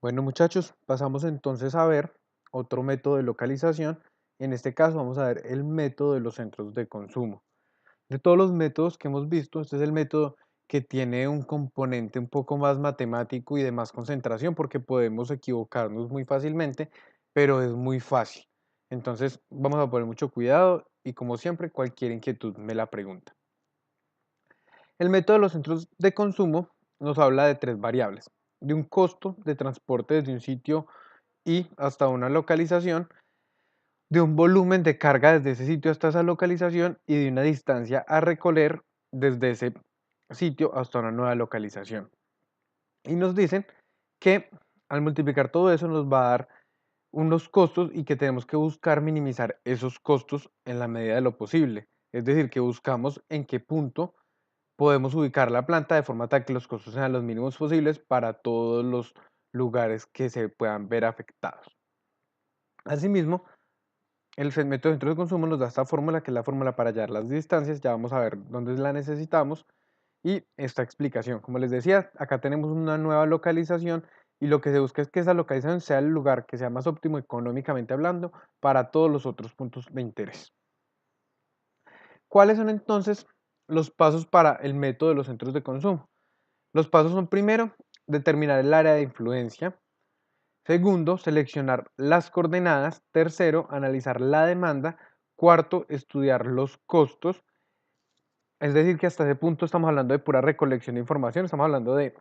Bueno, muchachos, pasamos entonces a ver otro método de localización. En este caso vamos a ver el método de los centros de consumo. De todos los métodos que hemos visto, este es el método que tiene un componente un poco más matemático y de más concentración porque podemos equivocarnos muy fácilmente, pero es muy fácil. Entonces vamos a poner mucho cuidado y como siempre, cualquier inquietud me la pregunta. El método de los centros de consumo nos habla de tres variables: de un costo de transporte desde un sitio y hasta una localización, de un volumen de carga desde ese sitio hasta esa localización y de una distancia a recorrer desde ese sitio hasta una nueva localización. Y nos dicen que al multiplicar todo eso nos va a dar unos costos y que tenemos que buscar minimizar esos costos en la medida de lo posible. Es decir, que buscamos en qué punto podemos ubicar la planta de forma tal que los costos sean los mínimos posibles para todos los lugares que se puedan ver afectados. Asimismo, el método de centro de consumo nos da esta fórmula, que es la fórmula para hallar las distancias. Ya vamos a ver dónde la necesitamos. Y esta explicación, como les decía, acá tenemos una nueva localización y lo que se busca es que esa localización sea el lugar que sea más óptimo económicamente hablando para todos los otros puntos de interés. ¿Cuáles son entonces los pasos para el método de los centros de consumo? Los pasos son: primero, determinar el área de influencia; segundo, seleccionar las coordenadas; tercero, analizar la demanda; cuarto, estudiar los costos. Es decir, que hasta ese punto estamos hablando de pura recolección de información, estamos hablando de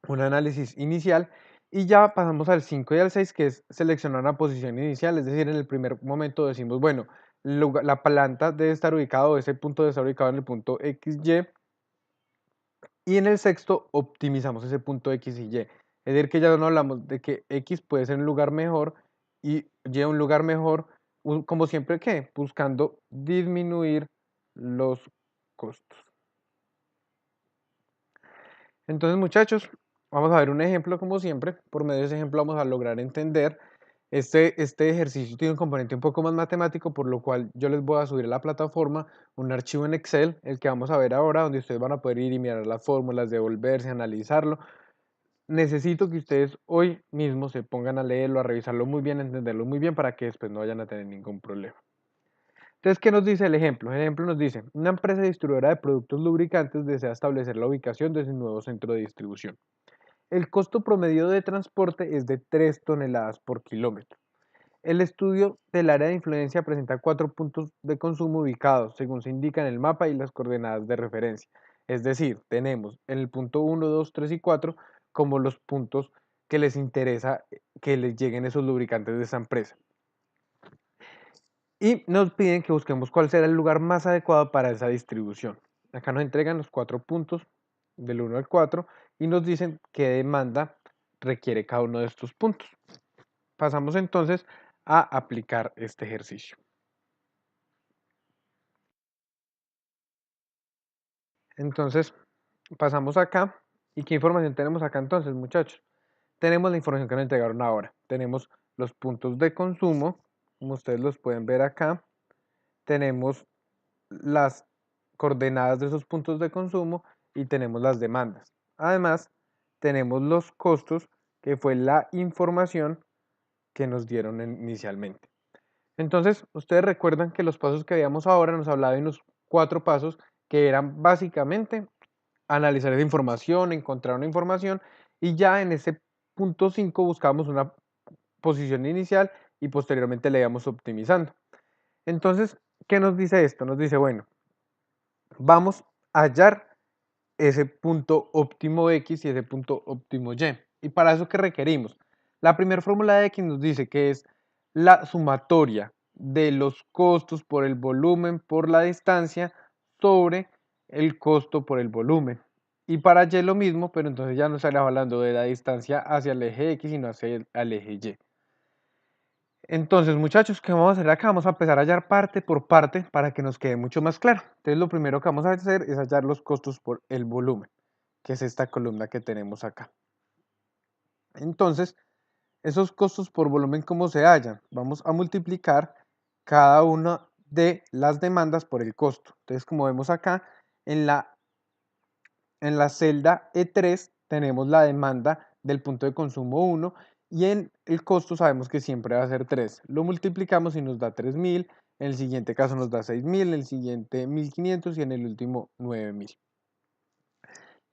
un análisis inicial. Y ya pasamos al 5 y al 6, que es seleccionar una posición inicial. Es decir, en el primer momento decimos, bueno, la planta debe estar ubicada, o ese punto debe estar ubicado en el punto XY. Y en el sexto optimizamos ese punto X y Y. Es decir, que ya no hablamos de que X puede ser un lugar mejor y Y un lugar mejor, como siempre que buscando disminuir los costos. Entonces, muchachos, vamos a ver un ejemplo como siempre. Por medio de ese ejemplo vamos a lograr entender. Este ejercicio tiene un componente un poco más matemático, por lo cual yo les voy a subir a la plataforma un archivo en Excel, el que vamos a ver ahora, donde ustedes van a poder ir y mirar las fórmulas, devolverse, analizarlo. Necesito que ustedes hoy mismo se pongan a leerlo, a revisarlo muy bien, a entenderlo muy bien para que después no vayan a tener ningún problema. Entonces, ¿qué nos dice el ejemplo? El ejemplo nos dice: una empresa distribuidora de productos lubricantes desea establecer la ubicación de su nuevo centro de distribución. El costo promedio de transporte es de 3 toneladas por kilómetro. El estudio del área de influencia presenta 4 puntos de consumo ubicados, según se indica en el mapa y las coordenadas de referencia. Es decir, tenemos en el punto 1, 2, 3 y 4 como los puntos que les interesa que les lleguen esos lubricantes de esa empresa. Y nos piden que busquemos cuál será el lugar más adecuado para esa distribución. Acá nos entregan los 4 puntos del 1 al 4 y nos dicen qué demanda requiere cada uno de estos puntos. Pasamos entonces a aplicar este ejercicio. Entonces, pasamos acá. ¿Y qué información tenemos acá entonces, muchachos? Tenemos la información que nos entregaron ahora. Tenemos los puntos de consumo, como ustedes los pueden ver acá. Tenemos las coordenadas de esos puntos de consumo y tenemos las demandas. Además, tenemos los costos, que fue la información que nos dieron inicialmente. Entonces, ustedes recuerdan que los pasos que veíamos ahora nos hablaba de unos 4 pasos que eran básicamente analizar esa información, encontrar una información, y ya en ese punto 5 buscábamos una posición inicial y posteriormente le íbamos optimizando. Entonces, ¿qué nos dice esto? Nos dice, bueno, vamos a hallar ese punto óptimo X y ese punto óptimo Y. ¿Y para eso qué requerimos? La primera fórmula de X nos dice que es la sumatoria de los costos por el volumen por la distancia sobre el costo por el volumen. Y para Y lo mismo, pero entonces ya no estaríamos hablando de la distancia hacia el eje X, sino hacia el eje Y. Entonces, muchachos, ¿qué vamos a hacer acá? Vamos a empezar a hallar parte por parte para que nos quede mucho más claro. Entonces, lo primero que vamos a hacer es hallar los costos por el volumen, que es esta columna que tenemos acá. Entonces, esos costos por volumen, ¿cómo se hallan? Vamos a multiplicar cada una de las demandas por el costo. Entonces, como vemos acá, en la celda E3 tenemos la demanda del punto de consumo 1 y en el costo sabemos que siempre va a ser 3. Lo multiplicamos y nos da 3.000, en el siguiente caso nos da 6.000, en el siguiente 1.500 y en el último 9.000.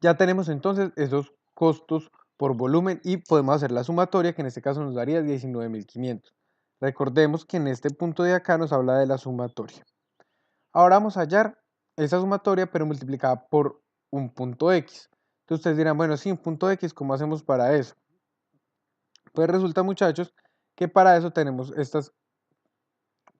Ya tenemos entonces esos costos por volumen y podemos hacer la sumatoria, que en este caso nos daría 19.500. Recordemos que en este punto de acá nos habla de la sumatoria. Ahora vamos a hallar esa sumatoria, pero multiplicada por un punto X. Entonces ustedes dirán, bueno, sí, un punto X, ¿cómo hacemos para eso? Pues resulta, muchachos, que para eso tenemos estas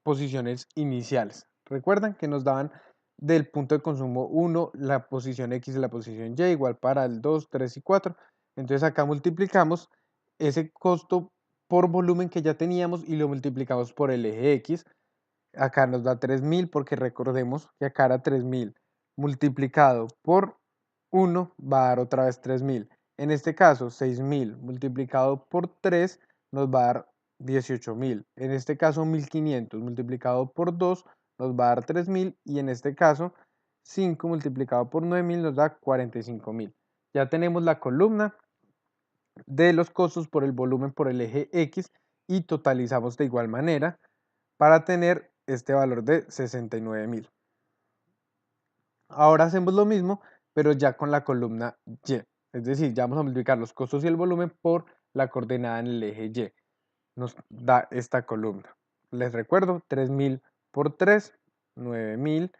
posiciones iniciales. Recuerdan que nos daban del punto de consumo 1 la posición X y la posición Y, igual para el 2, 3 y 4. Entonces acá multiplicamos ese costo por volumen que ya teníamos y lo multiplicamos por el eje X. Acá nos da 3.000 porque recordemos que acá era 3.000 multiplicado por 1 va a dar otra vez 3.000. En este caso 6.000 multiplicado por 3 nos va a dar 18.000. En este caso 1.500 multiplicado por 2 nos va a dar 3.000 y en este caso 5 multiplicado por 9.000 nos da 45.000. Ya tenemos la columna de los costos por el volumen por el eje X y totalizamos de igual manera para tener este valor de 69.000. Ahora hacemos lo mismo, pero ya con la columna Y. Es decir, ya vamos a multiplicar los costos y el volumen por la coordenada en el eje Y. Nos da esta columna. Les recuerdo, 3.000 por 3, 9.000,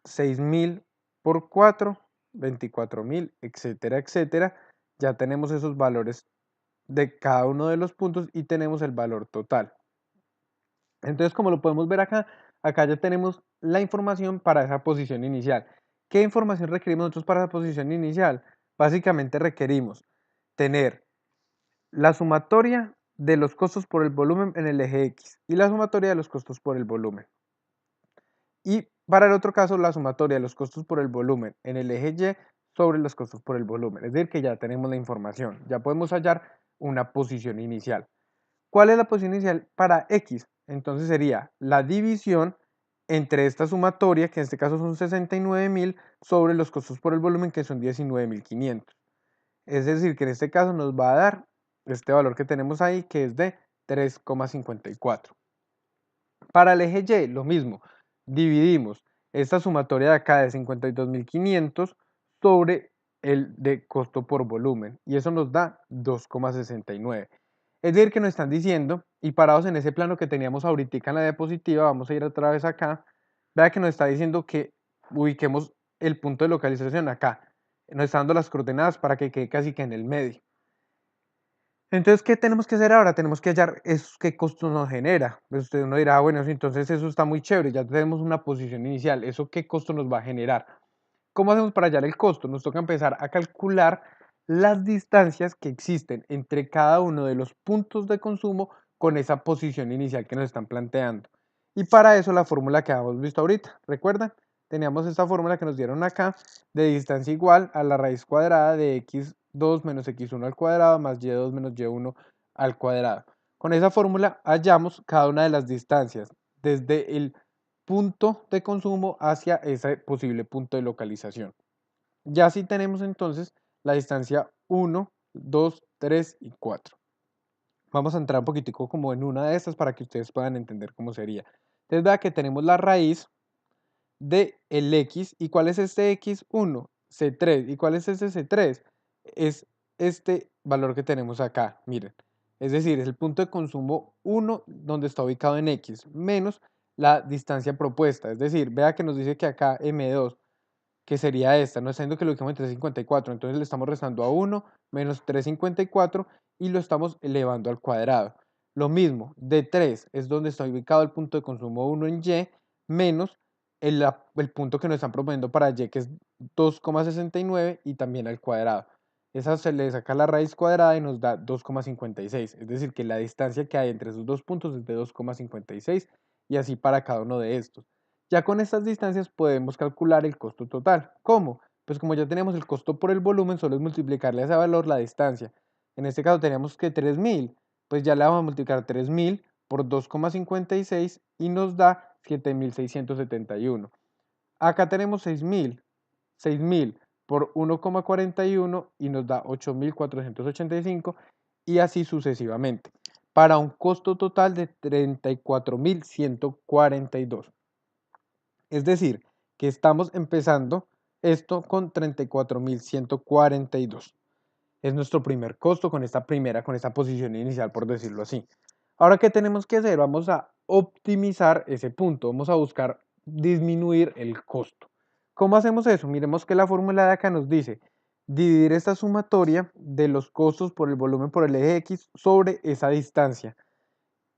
6.000 por 4, 24.000, etcétera, etcétera. Ya tenemos esos valores de cada uno de los puntos y tenemos el valor total. Entonces, como lo podemos ver acá, acá ya tenemos la información para esa posición inicial. ¿Qué información requerimos nosotros para esa posición inicial? Básicamente requerimos tener la sumatoria de los costos por el volumen en el eje X y la sumatoria de los costos por el volumen. Y para el otro caso, la sumatoria de los costos por el volumen en el eje Y sobre los costos por el volumen. Es decir, que ya tenemos la información, ya podemos hallar una posición inicial. ¿Cuál es la posición inicial para X? Entonces sería la división entre esta sumatoria, que en este caso son 69.000, sobre los costos por el volumen, que son 19.500. Es decir, que en este caso nos va a dar este valor que tenemos ahí, que es de 3,54. Para el eje Y, lo mismo. Dividimos esta sumatoria de acá de 52.500 sobre el de costo por volumen. Y eso nos da 2,69. Es decir, que nos están diciendo, y parados en ese plano que teníamos ahorita en la diapositiva, vamos a ir otra vez acá, vea que nos está diciendo que ubiquemos el punto de localización acá. Nos está dando las coordenadas para que quede casi que en el medio. Entonces, ¿qué tenemos que hacer ahora? Tenemos que hallar qué costo nos genera. Pues usted uno dirá, bueno, entonces eso está muy chévere, ya tenemos una posición inicial, ¿eso qué costo nos va a generar? ¿Cómo hacemos para hallar el costo? Nos toca empezar a calcular las distancias que existen entre cada uno de los puntos de consumo con esa posición inicial que nos están planteando. Y para eso la fórmula que habíamos visto ahorita, ¿recuerdan? Teníamos esta fórmula que nos dieron acá de distancia igual a la raíz cuadrada de x2 menos x1 al cuadrado más y2 menos y1 al cuadrado. Con esa fórmula hallamos cada una de las distancias desde el punto de consumo hacia ese posible punto de localización. Ya sí tenemos entonces la distancia 1, 2, 3 y 4. Vamos a entrar un poquitico como en una de estas para que ustedes puedan entender cómo sería. Entonces vea que tenemos la raíz de el x. ¿Y cuál es este x1? C3. ¿Y cuál es este C3? Es este valor que tenemos acá, miren. Es decir, es el punto de consumo 1 donde está ubicado en x, menos la distancia propuesta. Es decir, vea que nos dice que acá M2, que sería esta, nos está diciendo que lo ubicamos en 354, entonces le estamos restando a 1 menos 354 y lo estamos elevando al cuadrado. Lo mismo, D3 es donde está ubicado el punto de consumo 1 en Y, menos el punto que nos están proponiendo para Y, que es 2,69 y también al cuadrado. Esa se le saca la raíz cuadrada y nos da 2,56. Es decir, que la distancia que hay entre esos dos puntos es de 2,56 y así para cada uno de estos. Ya con estas distancias podemos calcular el costo total. ¿Cómo? Pues como ya tenemos el costo por el volumen, solo es multiplicarle a ese valor la distancia. En este caso teníamos que 3.000, pues ya le vamos a multiplicar 3.000 por 2,56 y nos da 7.671. Acá tenemos 6.000. 6.000 por 1,41 y nos da 8.485 y así sucesivamente, para un costo total de 34.142. Es decir, que estamos empezando esto con 34.142. Es nuestro primer costo con esta posición inicial, por decirlo así. Ahora, ¿qué tenemos que hacer? Vamos a optimizar ese punto. Vamos a buscar disminuir el costo. ¿Cómo hacemos eso? Miremos que la fórmula de acá nos dice dividir esta sumatoria de los costos por el volumen por el eje X sobre esa distancia.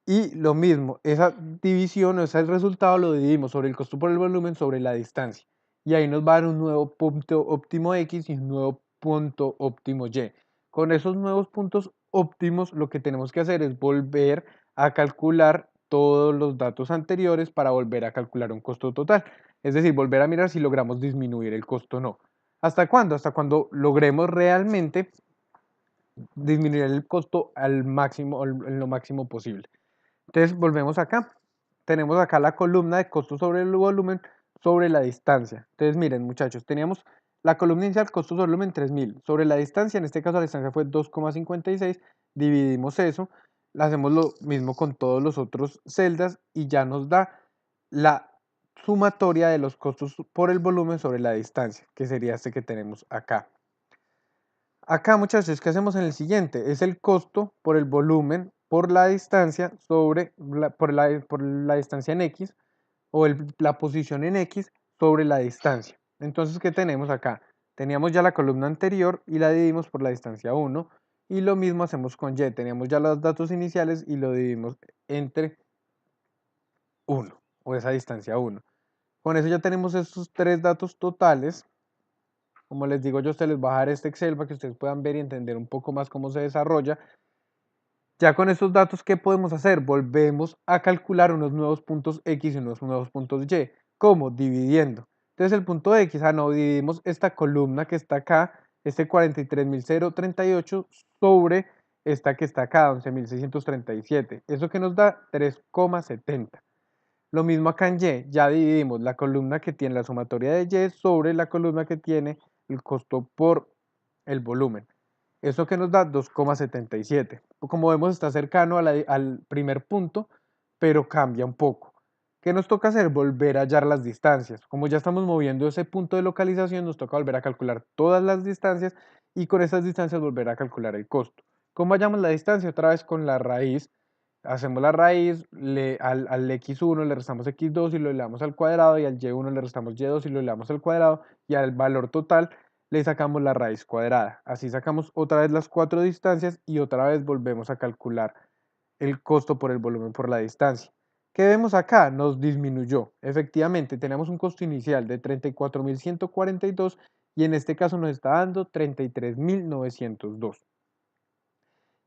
Y lo mismo, esa división o ese resultado lo dividimos sobre el costo por el volumen sobre la distancia. Y ahí nos va a dar un nuevo punto óptimo X y un nuevo punto óptimo Y. Con esos nuevos puntos óptimos lo que tenemos que hacer es volver a calcular todos los datos anteriores para volver a calcular un costo total. Es decir, volver a mirar si logramos disminuir el costo o no. ¿Hasta cuándo? Hasta cuando logremos realmente disminuir el costo al máximo, en lo máximo posible. Entonces volvemos acá. Tenemos acá la columna de costo sobre el volumen sobre la distancia. Entonces miren muchachos, teníamos la columna inicial costo sobre volumen 3.000. Sobre la distancia, en este caso la distancia fue 2,56. Dividimos eso. Hacemos lo mismo con todos los otros celdas y ya nos da la sumatoria de los costos por el volumen sobre la distancia, que sería este que tenemos acá. Acá, muchachos, ¿qué hacemos en el siguiente? Es el costo por el volumen por la distancia sobre por la distancia en X o la posición en X sobre la distancia. Entonces, ¿qué tenemos acá? Teníamos ya la columna anterior y la dividimos por la distancia 1 y lo mismo hacemos con Y. Teníamos ya los datos iniciales y lo dividimos entre 1 o esa distancia 1. Con eso ya tenemos estos tres datos totales. Como les digo, yo se les voy a dejar este Excel para que ustedes puedan ver y entender un poco más cómo se desarrolla. Ya con estos datos, ¿qué podemos hacer? Volvemos a calcular unos nuevos puntos X y unos nuevos puntos Y. ¿Cómo? Dividiendo. Entonces el punto X, no, dividimos esta columna que está acá, este 43.038 sobre esta que está acá, 11.637. Eso que nos da 3,70. Lo mismo acá en Y, ya dividimos la columna que tiene la sumatoria de Y sobre la columna que tiene el costo por el volumen. Eso que nos da 2,77. Como vemos está cercano al primer punto, pero cambia un poco. ¿Qué nos toca hacer? Volver a hallar las distancias. Como ya estamos moviendo ese punto de localización, nos toca volver a calcular todas las distancias y con esas distancias volver a calcular el costo. ¿Cómo hallamos la distancia? Otra vez con la raíz. Hacemos la raíz, al x1 le restamos x2 y lo elevamos al cuadrado, y al y1 le restamos y2 y lo elevamos al cuadrado, y al valor total le sacamos la raíz cuadrada. Así sacamos otra vez las cuatro distancias y otra vez volvemos a calcular el costo por el volumen por la distancia. ¿Qué vemos acá? Nos disminuyó. Efectivamente, tenemos un costo inicial de 34.142 y en este caso nos está dando 33.902.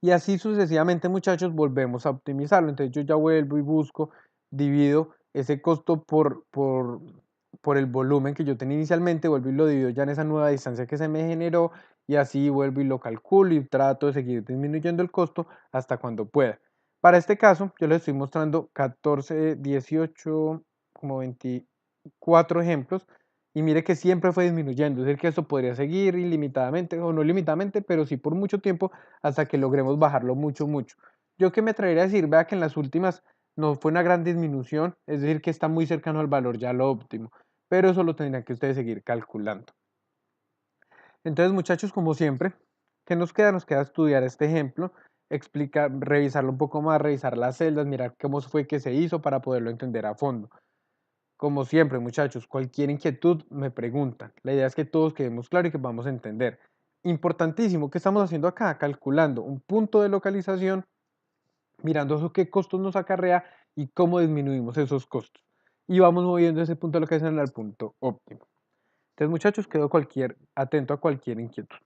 Y así sucesivamente, muchachos, volvemos a optimizarlo. Entonces yo ya vuelvo y busco, divido ese costo por el volumen que yo tenía inicialmente, vuelvo y lo divido ya en esa nueva distancia que se me generó y así vuelvo y lo calculo y trato de seguir disminuyendo el costo hasta cuando pueda. Para este caso, yo les estoy mostrando 14, 18, como 24 ejemplos y mire que siempre fue disminuyendo. Es decir, que esto podría seguir ilimitadamente o no ilimitadamente, pero sí por mucho tiempo hasta que logremos bajarlo mucho, mucho. Yo que me atrevería a decir, vea que en las últimas no fue una gran disminución, es decir, que está muy cercano al valor ya lo óptimo, pero eso lo tendrían que ustedes seguir calculando. Entonces, muchachos, como siempre, ¿qué nos queda? Nos queda estudiar este ejemplo, explicar, revisarlo un poco más, revisar las celdas, mirar cómo fue que se hizo para poderlo entender a fondo. Como siempre, muchachos, cualquier inquietud me preguntan. La idea es que todos quedemos claros y que vamos a entender. Importantísimo, ¿qué estamos haciendo acá? Calculando un punto de localización, mirando eso qué costos nos acarrea y cómo disminuimos esos costos. Y vamos moviendo ese punto de localización al punto óptimo. Entonces, muchachos, quedo atento a cualquier inquietud.